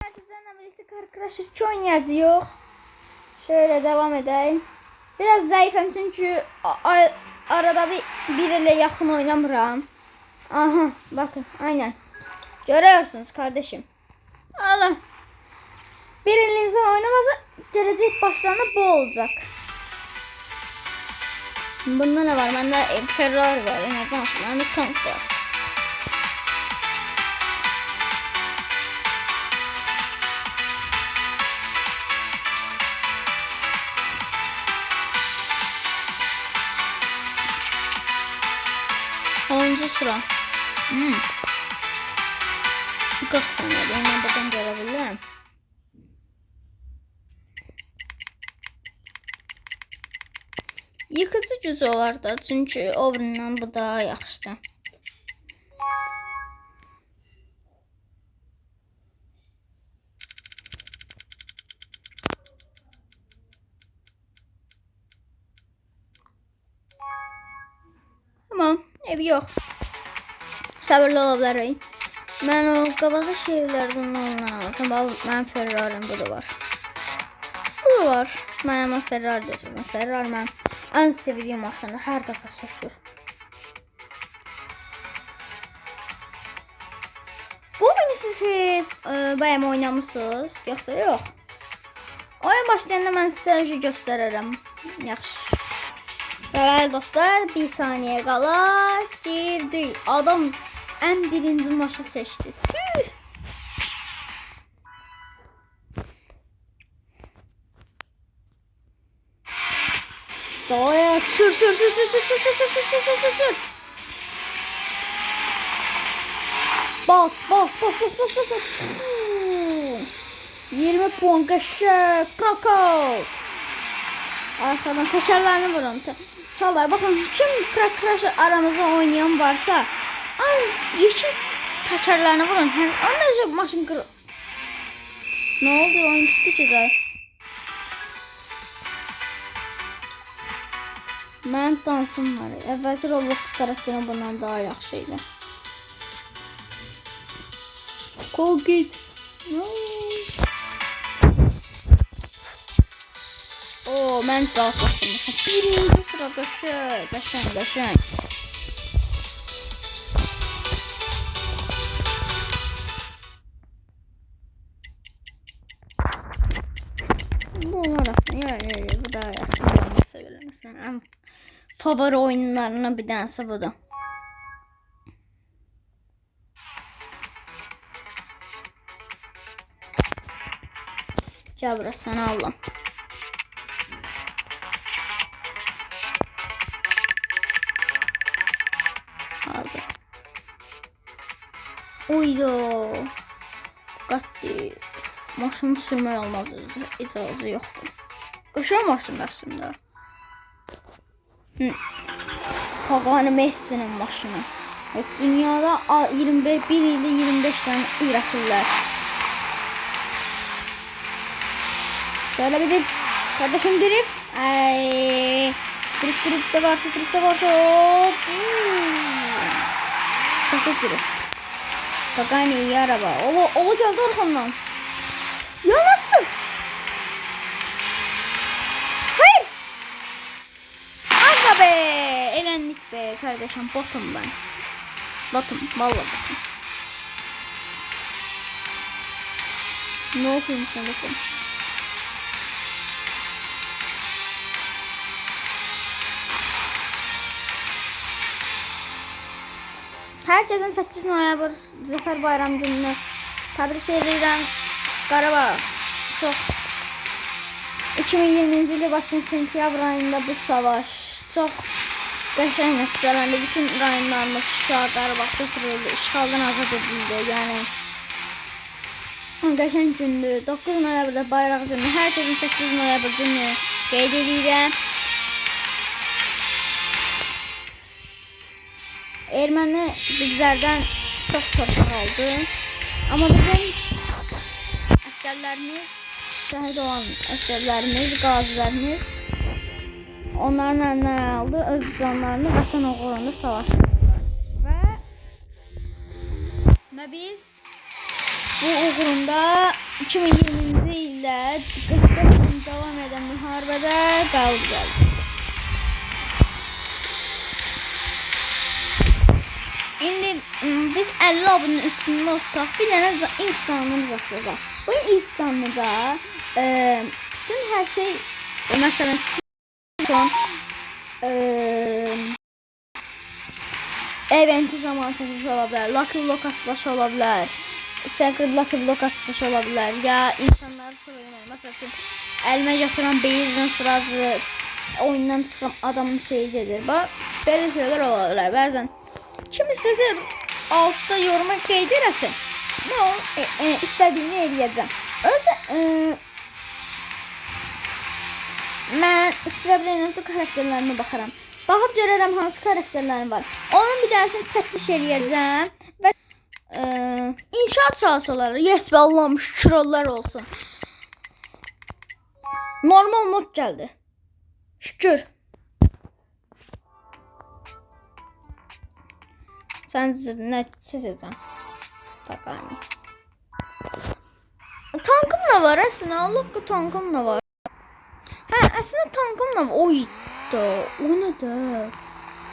Bugün sizlerle birlikte Car Crash 2 oynayacağız. Şöyle devam edelim. Biraz zayıfım çünkü arada bir ile yakın oynamıram. Aha bakın aynen. Görüyorsunuz kardeşim. Allah. Bir il insan oynamasa gelecek başlarına bu olacak. Bunda ne var? Bende Ferrari var. Bende tank var. Onuncu sıra. Bir 40 saniye. Ben buradan görebilirim. Yıkıcı gücü olar da. Çünkü ovrindən bu daha yaxşıdır. Tamam. Ev yok. Sabırlı ola bilərik. Mən o qabağı şeylərdən ondan aldım. Mənim Ferrari'm bu da var. Bu da var. Mən Ferrari deyəcəm. Ferrari mən en sevdiğim maşını her defa sökür. Bu oyunu siz hiç bayım oynamışsınız yoksa yok? Oyun başlayanda ben size önce gösteririm. Yaxşı. Evet dostlar, bir saniye kala girdi. Adam en birinci maçı seçti. Tüh. Doğaya sür. Bas. 20 puan kaşık. Knockout. Arkadan tekerlerini vurun. Çalar bakın kim Crash aramızda oynayan varsa. Ay iki tekerlerini vurun. Anlayacak maşın kırıl. Ne oldu oyun bitti ki de. Mən dansım var. Əvvəlki Roblox karakterim bundan daha yaxşıydı. Kol git. Oo, mən daha baxdım. Birinci sıra qəşəng. Bu arasın. Ya, bu daha yaxşı. Ben severim. Favori oyunlarına bir tanesi bu da. Gel burası sana Allah. Hazır. Uydu. Dikkatli. Maşını sürmək olmaz. İcazı yoktur. Qışa maşın aslında. Pagani Messi'nin maşını. Dünyada 21 ilde 25 tane üretirler. Şöyle bir kardeşim drift. Ay. Drift de varsa hop. Çok drift. Pagani iyi araba. O geldi arkamdan. Ya nasıl? Hayır. Aga be. Elendik be kardeşim. Botum ben. Vallahi botum. Ne okuyayım sen bakayım. Herkesin 8 noyabr Zafer Bayram gününü tebrik edirəm. Qarabağ çok 2020-ci il başının sentyabr ayında bu savaş çok qəşəng nəticələndi. Bütün rayonlarımız Şuşa, Qarabağ götürüldü, işğaldan azad edildi. Yani qəşəng gündür. 9 noyabrda bayraq günü. Herkesin 8 noyabr günü qeyd edirəm. Erməni bizlerden çok torpaq aldı. Ama bizim əsərlərimiz, şəhid olan əsərlərimiz, qazilərimiz onların əlindən aldı, öz canlarını vətən uğrunda savaşdılar. Və biz bu uğrunda 2020-ci ildə qəhrəman davam edən müharibədə qalib gəldi. İndi biz 50 abunun üstünde olsaq, bir dənə ilk canlımız açılacaq. Bu ilk canlıda bütün hər şey, məsələn, son eventi zamanı çəkiliş ola bilər, Lucky Block açılışı ola bilər, Secret Lucky Block açılışı ola bilər, ya insanları çox eləmək. Məsəl üçün, əlimə götürən beyizdən sırası oyundan çıxan adamın şeyi gedir. Bax, belə şeylər ola bilər. Bəzən kim istəsə altta yoruma qeyd eləsin. Mən istədiyini eləyəcəm. Mən Strawberry'nin karakterlərinə baxaram. Baxıb görərəm hansı karakterlərim var. Onun bir dənisini çəkiliş eləyəcəm və inşaat sahəsi olaraq, yes be Allah'ım şükürlər olsun. Normal mod gəldi. Şükür. Sen ne seçəcəm? Takani. Tankım da var əslində. Allah ki tankım da var. Hə, əslində tankım da var. Oy da. O nə də?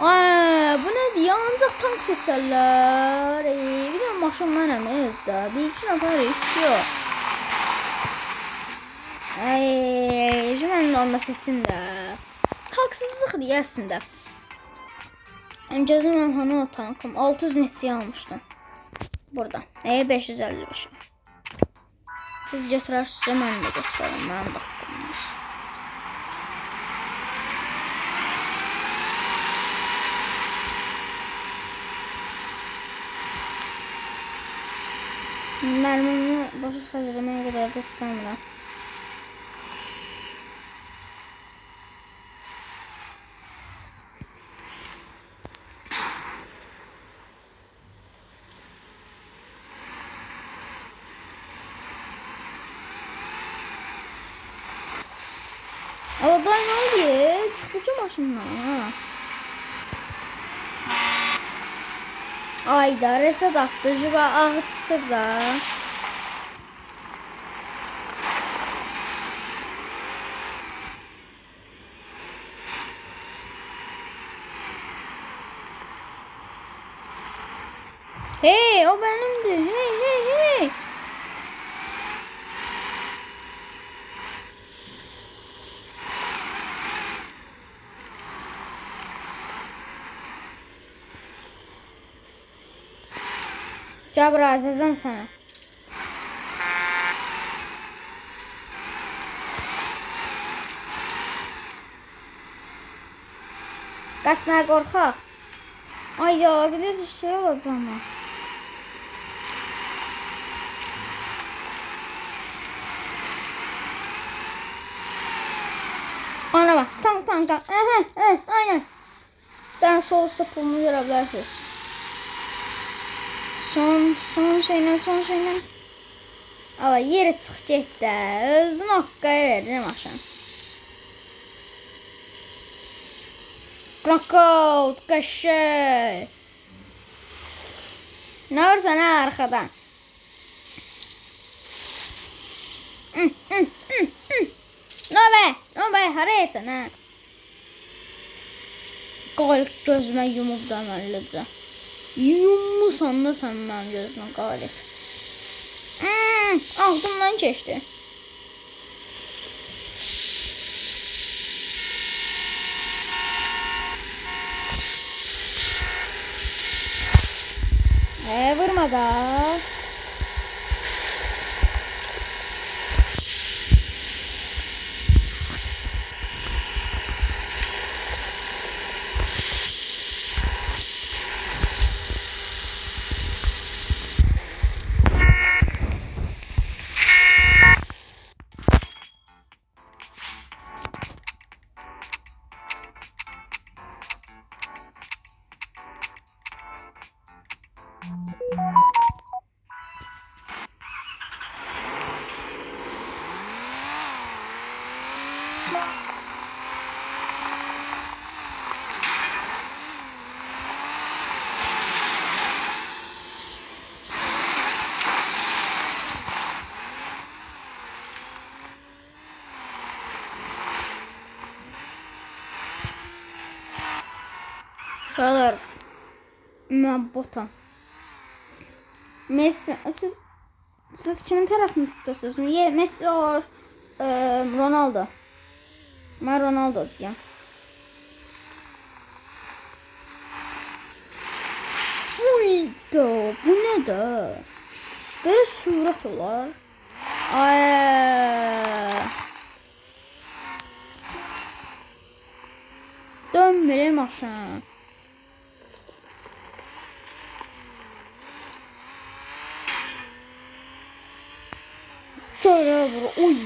Bu nədir? Ancaq tank seçərlər. Bir də maşın mənəm özdə. Bir iki nəfər istiyor. Mən də onda seçin də. Haqsızlıq deyə əslində. Öncədə mən hani o tankım 600 neçəyə almışdım. Burada. 555. Siz götürərsiniz, mən də götürərəm. Mənim də haqqımdır. Mərmimi başa xərcləməyə qədər də istəmirəm. Ama ne oluyor? Sıkıcı maşınlar. Ayda reset attırıcı ve ağı çıkır da. Hey, o benimdi. Hey. Gel buraya azizim sana. Kaçmaya korkak. Ay ya bir de şey olacağım ama. Ana bak tank. Aynen. Ben sol üstte pulumu görebilirsiniz. Son şeyle. Ama yeri çıx getdi. Özün haqqaya verdim axşam. Knockout, qaşay. Ne varsa ne arkadan. Ne be, haraysan ha. Qalib gözümə yumubdan əllicə. Yummusan da sen mənim gözümə qalib. Altımdan keçdi. Vurma da. Uşaqlar, mən botam. Messi, siz kimin tərəfini tutursunuz? Messi or Ronaldo. Mən Ronaldo diyeceğim. Uyda, bu ne de? Böyle surat olar. Ay. Dön bire maşın. Şöyle vur. Oy.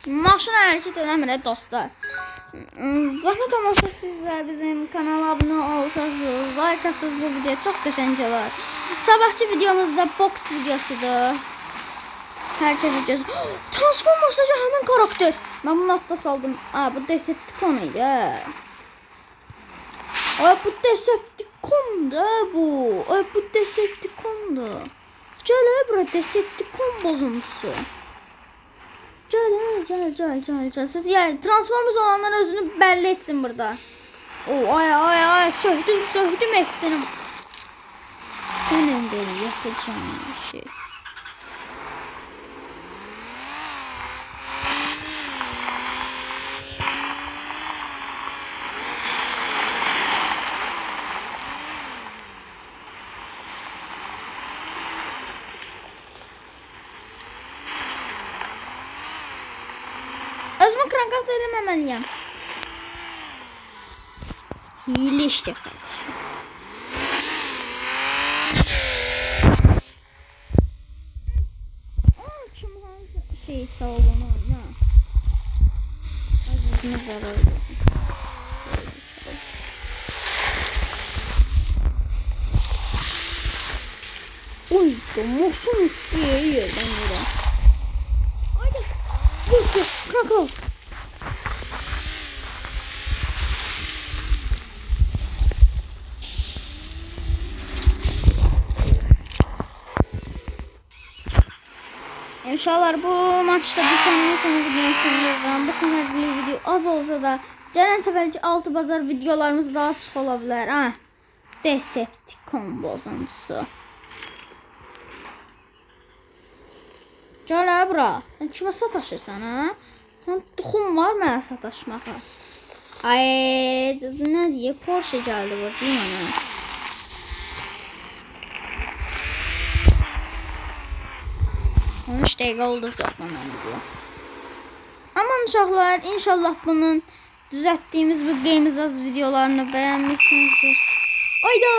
Maşın hərəkət eləmir dostlar. Zahmet olmasa sizler bizim kanala abone olsanız, like atsanız bu video çok qəşəng olar. Sabahçı videomuzda boks videosudur. Herkes videosu. Transformers'da hemen karakter. Ben bunu nasıl da saldım. Aa, bu Decepticon idi. Ay, bu Decepticon da bu. Ay, bu Decepticon da. Gel bura Decepticon bozuntusu. Gel. Siz yani Transformers olanlar özünü belli etsin burada. Oo, ay söhdüm etsin. Senin beni yapacağın şey. Özümü krankart eləməməliyəm. Hile işte kardeşim. Kim hangi şey salonu oyna? Azizime zarar verdim. Oy, domuşun üstüye yerden yere. Haydi. Vurdu. Kakao. İnşallah bu maçta bir sene sonra videoyu sonlandırıram. Bu seferlik video az olsa da gələn səfərki 6 bazar videolarımız daha çox ola bilər. Ha? Decepticon bozuntusu. Gəl bura. Sən kimə sataşırsan ha? Sən duxun var mənə sataşmağa. Ay, nə deyə Porsche gəldi bu mənə. Dəqiqə oldu çoxlanan video. Aman uşaqlar, inşallah bunun düzəltdiyimiz bu Games Az videolarını bəyənmişsinizdir. Ayda!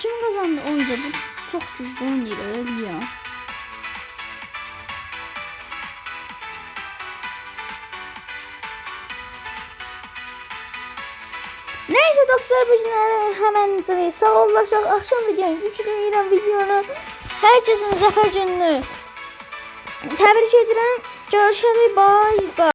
Kim qazandı? Oyda bu çox güclü oynayır ya. Neyse dostlar, bu günləri həmən sağollaşaq. Axşam videonu, yükləyirəm videonu. Herkesin zəfər gününü təbrik edirəm. Görüşərik. Bye bye.